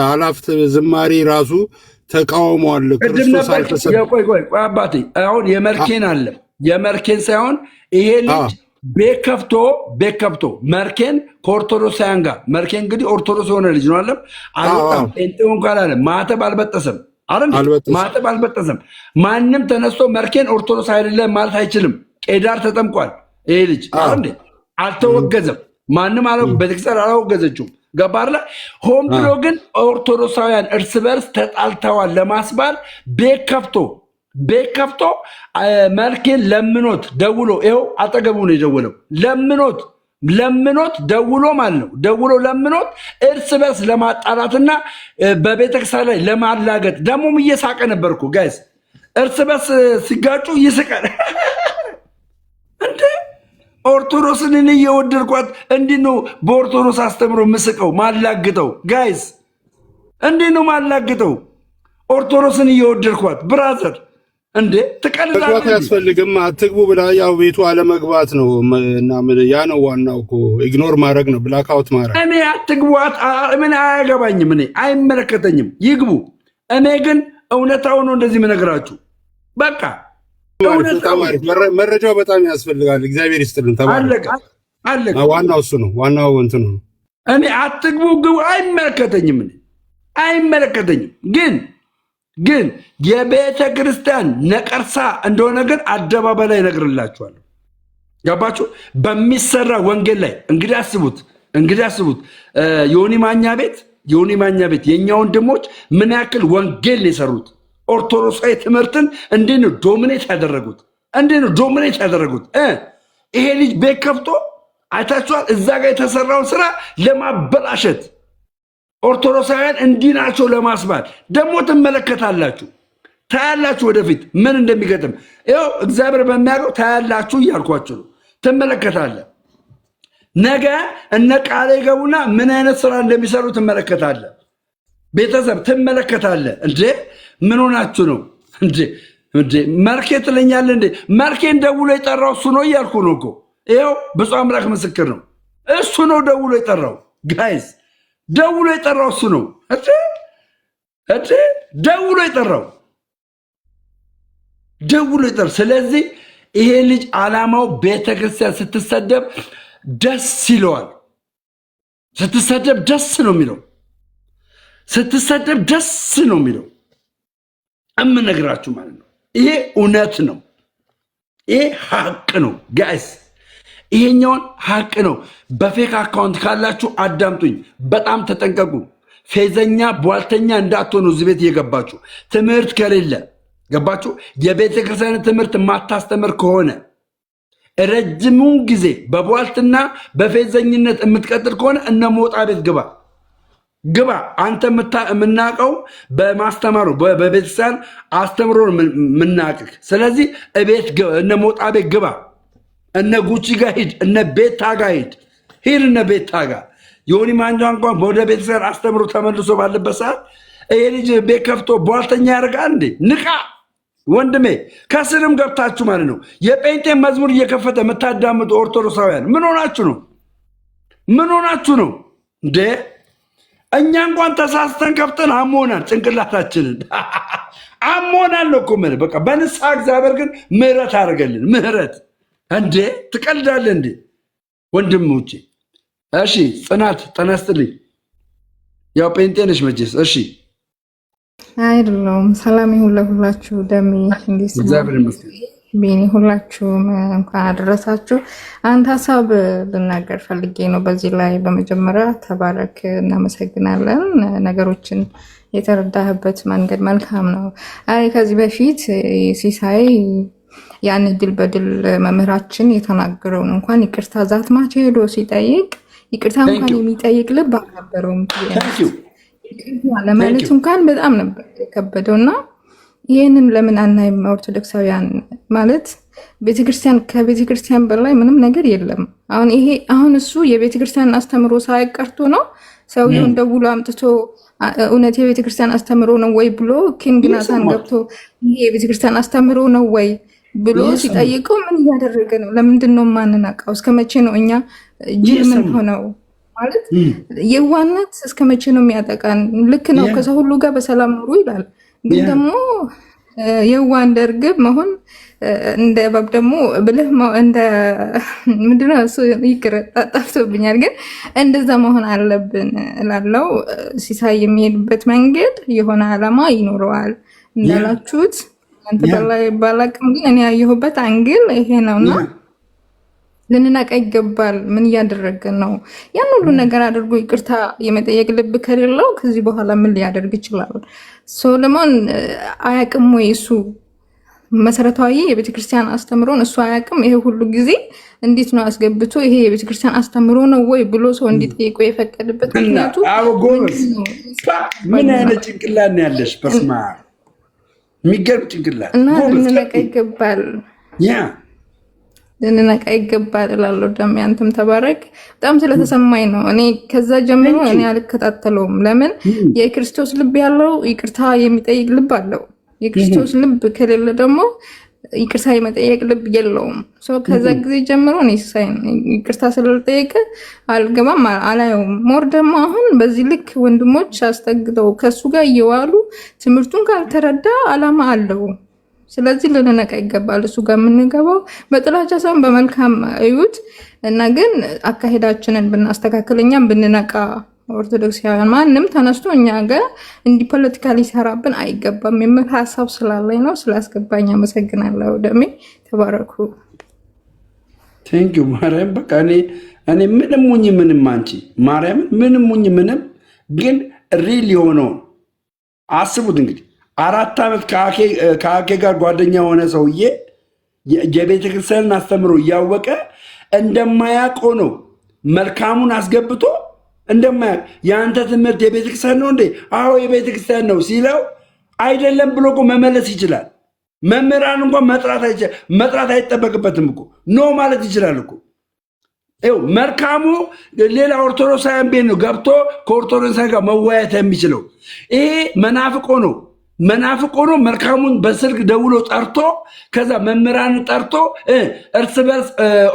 S4: አላፍት ዝማሬ ራሱ ተቃውሟል። ክርስቶስ አልተሰበከም።
S1: ቆይ አባቴ አሁን የመርኬን ሳይሆን ይሄ ልጅ ቤት ከፍቶ መርኬን ከኦርቶዶክሳውያን ጋር መርኬን እንግዲህ ኦርቶዶክስ የሆነ ልጅ ነው አለም አልወጣም። ጴንጤውን ካል አለ ማተብ አልበጠሰም። ማተብ አልበጠሰም። ማንም ተነስቶ መርኬን ኦርቶዶክስ አይደለም ማለት አይችልም። ቄዳር ተጠምቋል ይሄ ልጅ እንዴ አልተወገዘም። ማንም ቤተክርስቲያን አላወገዘችውም። ገባርላ ሆን ብሎ ግን ኦርቶዶክሳውያን እርስ በርስ ተጣልተዋል ለማስባል ቤት ከፍቶ መልኬን ለምኖት ደውሎ ይኸው አጠገቡ ነው የደወለው። ለምኖት ደውሎ ማለት ነው። ደውሎ ለምኖት እርስ በርስ ለማጣላትና በቤተክርስቲያን ላይ ለማላገጥ ደግሞም እየሳቀ ነበርኩ ጋይስ። እርስ በርስ ሲጋጩ ይስቃል እንዴ! ኦርቶዶክስን እኔ እየወደድኳት እንዲህ ነው በኦርቶዶክስ አስተምሮ ምስቀው ማላግጠው ጋይስ፣ እንዲህ ነው ማላግጠው ኦርቶዶክስን እየወደድኳት ብራዘር እንዴ ትቀልዳለህ።
S4: ያስፈልግም አትግቡ ብላ ያው ቤቱ አለመግባት ነው እና ያ ነው ዋናው እኮ ኢግኖር ማድረግ ነው፣ ብላክአውት ማድረግ። እኔ
S1: አትግቧት ምን አያገባኝም፣ እኔ አይመለከተኝም፣ ይግቡ። እኔ ግን እውነታው ነው እንደዚህ የምነግራችሁ። በቃ
S4: መረጃው በጣም ያስፈልጋል። እግዚአብሔር ይስጥልን።
S1: አለቀ።
S4: ዋናው እሱ ነው፣ ዋናው እንትኑ ነው።
S1: እኔ አትግቡ ግቡ አይመለከተኝም፣ እኔ አይመለከተኝም። ግን የቤተ ክርስቲያን ነቀርሳ እንደሆነ ግን አደባባይ ላይ እነግርላችኋለሁ። ገባችሁ? በሚሰራ ወንጌል ላይ እንግዲህ አስቡት ዮኒ ማኛ ቤት የእኛ ወንድሞች ምን ያክል ወንጌል የሰሩት ኦርቶዶክሳዊ ትምህርትን እንዴት ነው ዶሚኔት ያደረጉት? ይሄ ልጅ ቤት ከፍቶ አይታችኋል። እዛ ጋር የተሰራውን ስራ ለማበላሸት ኦርቶዶክሳውያን እንዲህ ናቸው ለማስባል ደግሞ ትመለከታላችሁ፣ ታያላችሁ። ወደፊት ምን እንደሚገጥም ይኸው እግዚአብሔር በሚያውቀው ታያላችሁ እያልኳችሁ ነው። ትመለከታለህ። ነገ እነ ቃል ይገቡና ምን አይነት ስራ እንደሚሰሩ ትመለከታለህ። ቤተሰብ ትመለከታለህ። እንዴ ምን ሆናችሁ ነው እንዴ? መልኬ ትለኛለህ እንዴ? መልኬን ደውሎ የጠራው እሱ ነው እያልኩ ነው እኮ። ይኸው ብፁዕ አምላክ ምስክር ነው። እሱ ነው ደውሎ የጠራው ጋይስ፣ ደውሎ የጠራው እሱ ነው። ደውሎ የጠራው ደውሎ ይጠር። ስለዚህ ይሄ ልጅ ዓላማው ቤተክርስቲያን ስትሰደብ ደስ ይለዋል። ስትሰደብ ደስ ነው የሚለው። ስትሰደብ ደስ ነው የሚለው። እምነግራችሁ ማለት ነው። ይሄ እውነት ነው። ይሄ ሀቅ ነው ጋይስ። ይሄኛውን ሀቅ ነው። በፌክ አካውንት ካላችሁ አዳምጡኝ፣ በጣም ተጠንቀቁ። ፌዘኛ ቧልተኛ እንዳትሆኑ። እዚህ ቤት እየገባችሁ ትምህርት ከሌለ ገባችሁ፣ የቤተ ክርስቲያን ትምህርት ማታስተምር ከሆነ ረጅሙን ጊዜ በቧልትና በፌዘኝነት የምትቀጥል ከሆነ እነ ሞጣ ቤት ግባ። አንተ የምናውቀው በማስተማሩ በቤተክርስቲያን አስተምሮ የምናውቅህ። ስለዚህ እቤት እነ ሞጣ ቤት ግባ። እነ ጉቺ ጋር ሂድ፣ እነ ቤታ ጋር ሂድ። እነ ቤታ ጋር ዮኒ ማኛ እንኳን ወደ ቤተክርስቲያን አስተምሮ ተመልሶ ባለበት ሰዓት ይሄ ልጅ ቤት ከፍቶ ቧልተኛ ያደርጋል እንዴ? ንቃ ወንድሜ። ከስርም ገብታችሁ ማለት ነው የጴንጤ መዝሙር እየከፈተ የምታዳምጡ ኦርቶዶክሳውያን ምን ሆናችሁ ነው? ምን ሆናችሁ ነው እንዴ? እኛ እንኳን ተሳስተን ከፍተን አሞናል፣ ጭንቅላታችንን አሞናል እኮ ምን በቃ በንስሐ እግዚአብሔር ግን ምህረት አድርገልን። ምህረት እንዴ ትቀልዳለህ እንዴ ወንድሞቼ? እሺ ጽናት ጠነስትልኝ። ያው ጴንጤ ነሽ መቼስ። እሺ
S7: አይደለም። ሰላም ይሁን ለሁላችሁ። ደሜ እንዴት ቤኒ ሁላችሁም እንኳን አደረሳችሁ። አንድ ሀሳብ ልናገር ፈልጌ ነው በዚህ ላይ። በመጀመሪያ ተባረክ፣ እናመሰግናለን። ነገሮችን የተረዳህበት መንገድ መልካም ነው። አይ ከዚህ በፊት ሲሳይ ያን ድል በድል መምህራችን የተናገረውን እንኳን ይቅርታ ዛትማች ሄዶ ሲጠይቅ ይቅርታ እንኳን የሚጠይቅ ልብ አልነበረውም። ለማለት እንኳን በጣም ነበር የከበደው እና ይህንን ለምን አናይም? ኦርቶዶክሳውያን ማለት ቤተክርስቲያን ከቤተክርስቲያን በላይ ምንም ነገር የለም። አሁን እሱ የቤተክርስቲያን አስተምሮ ሳይቀርቶ ነው ሰውየውን ደውሎ አምጥቶ እውነት የቤተክርስቲያን አስተምሮ ነው ወይ ብሎ ኪንግ ናታን ገብቶ ይሄ የቤተክርስቲያን አስተምሮ ነው ወይ ብሎ ሲጠይቀው ምን እያደረገ ነው? ለምንድን ነው ማንናቃው? እስከ መቼ ነው እኛ ጅል ምን ሆነው ማለት የዋነት እስከ መቼ ነው የሚያጠቃን? ልክ ነው ከሰው ሁሉ ጋር በሰላም ኑሩ ይላል። ግን ደግሞ የዋ እንደ እርግብ መሆን እንደ እባብ ደግሞ ብልህ እንደ ምንድነው እሱ ይቅር ጠፍቶብኛል። ግን እንደዛ መሆን አለብን እላለሁ። ሲሳይ የሚሄድበት መንገድ የሆነ ዓላማ ይኖረዋል እንዳላችሁት አንተ በላይ ባላቅም፣ ግን እኔ ያየሁበት አንግል ይሄ ነውና ልንናቃ ይገባል። ምን እያደረገ ነው? ያን ሁሉ ነገር አድርጎ ይቅርታ የመጠየቅ ልብ ከሌለው ከዚህ በኋላ ምን ሊያደርግ ይችላል? ሶሎሞን አያቅም ወይ? እሱ መሰረታዊ የቤተክርስቲያን አስተምሮን እሱ አያቅም? ይሄ ሁሉ ጊዜ እንዴት ነው አስገብቶ ይሄ የቤተክርስቲያን አስተምሮ ነው ወይ ብሎ ሰው እንዲጠይቁ የፈቀደበት ምክንያቱ?
S1: ምን አይነት ጭንቅላት ነው ያለሽ? በስማ የሚገርም ጭንቅላት
S7: እና ልንነቃ ይገባል። ልንነቃ ይገባል እላለሁ። ደም ያንተም ተባረክ። በጣም ስለተሰማኝ ነው። እኔ ከዛ ጀምሮ እኔ አልከታተለውም። ለምን የክርስቶስ ልብ ያለው ይቅርታ የሚጠይቅ ልብ አለው። የክርስቶስ ልብ ከሌለ ደግሞ ይቅርታ የመጠየቅ ልብ የለውም። ከዛ ጊዜ ጀምሮ እኔ ይቅርታ ስለጠየቀ አልገባም፣ አላየውም። ሞር ደግሞ አሁን በዚህ ልክ ወንድሞች አስጠግተው ከሱ ጋር እየዋሉ ትምህርቱን ካልተረዳ አላማ አለው። ስለዚህ ልንነቃ ይገባል። እሱ ጋር የምንገባው በጥላቻ ሳይሆን በመልካም እዩት እና ግን አካሄዳችንን ብናስተካክል እኛም ብንነቃ ኦርቶዶክሳውያን ማንም ተነስቶ እኛ ጋር እንዲህ ፖለቲካ ሊሰራብን አይገባም የሚል ሀሳብ ስላለኝ ነው። ስላስገባኝ አመሰግናለሁ። ደሜ ተባረኩ።
S1: ቴንኪው ማርያም። በቃ እኔ ምንም ሙኝ ምንም አንቺ ማርያም ምንም ሙኝ ምንም ግን ሪል የሆነውን አስቡት እንግዲህ 4 ዓመት ከአኬ ጋር ጓደኛ የሆነ ሰውዬ የቤተክርስቲያንን አስተምሮ እያወቀ እንደማያውቀው ነው መልካሙን አስገብቶ እንደማያውቅ የአንተ ትምህርት የቤተክርስቲያን ነው እንዴ? አዎ የቤተክርስቲያን ነው ሲለው አይደለም ብሎ እኮ መመለስ ይችላል። መምህራን እንኳን መጥራት አይጠበቅበትም እኮ ኖ ማለት ይችላል እኮ። ይኸው መልካሙ ሌላ ኦርቶዶክሳውያን ቤት ነው ገብቶ ከኦርቶዶክሳውያን ጋር መወያየት የሚችለው። ይሄ መናፍቆ ነው። መልካሙን በስልክ ደውሎ ጠርቶ ከዛ መምህራን ጠርቶ እርስ በርስ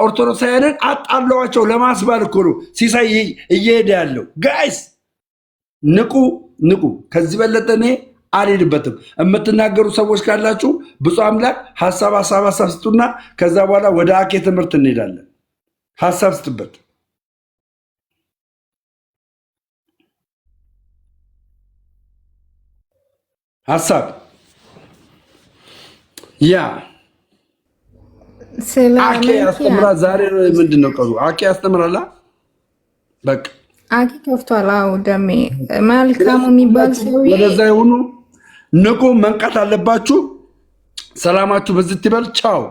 S1: ኦርቶዶክሳውያንን አጣለዋቸው ለማስባል እኮ ነው ሲሳይ እየሄደ ያለው። ጋይስ ንቁ። ከዚህ በለጠ እኔ አልሄድበትም። የምትናገሩ ሰዎች ካላችሁ ብፁዕ አምላክ ሀሳብ ስጡና ከዛ በኋላ ወደ አኬ ትምህርት እንሄዳለን። ሀሳብ ስጥበት። ሀሳብ ያ አኬ ያስተምራል። ዛሬ ምንድን ነው ቀኑ? አኬ ያስተምራላ። በቃ
S7: አኬ ከፍቷል። አዎ ደሜ መልካሙ የሚባል ሰው
S1: ወደዛ ይሁኑ። ንቁ፣ መንቃት አለባችሁ። ሰላማችሁ በዚህ ይበል። ቻው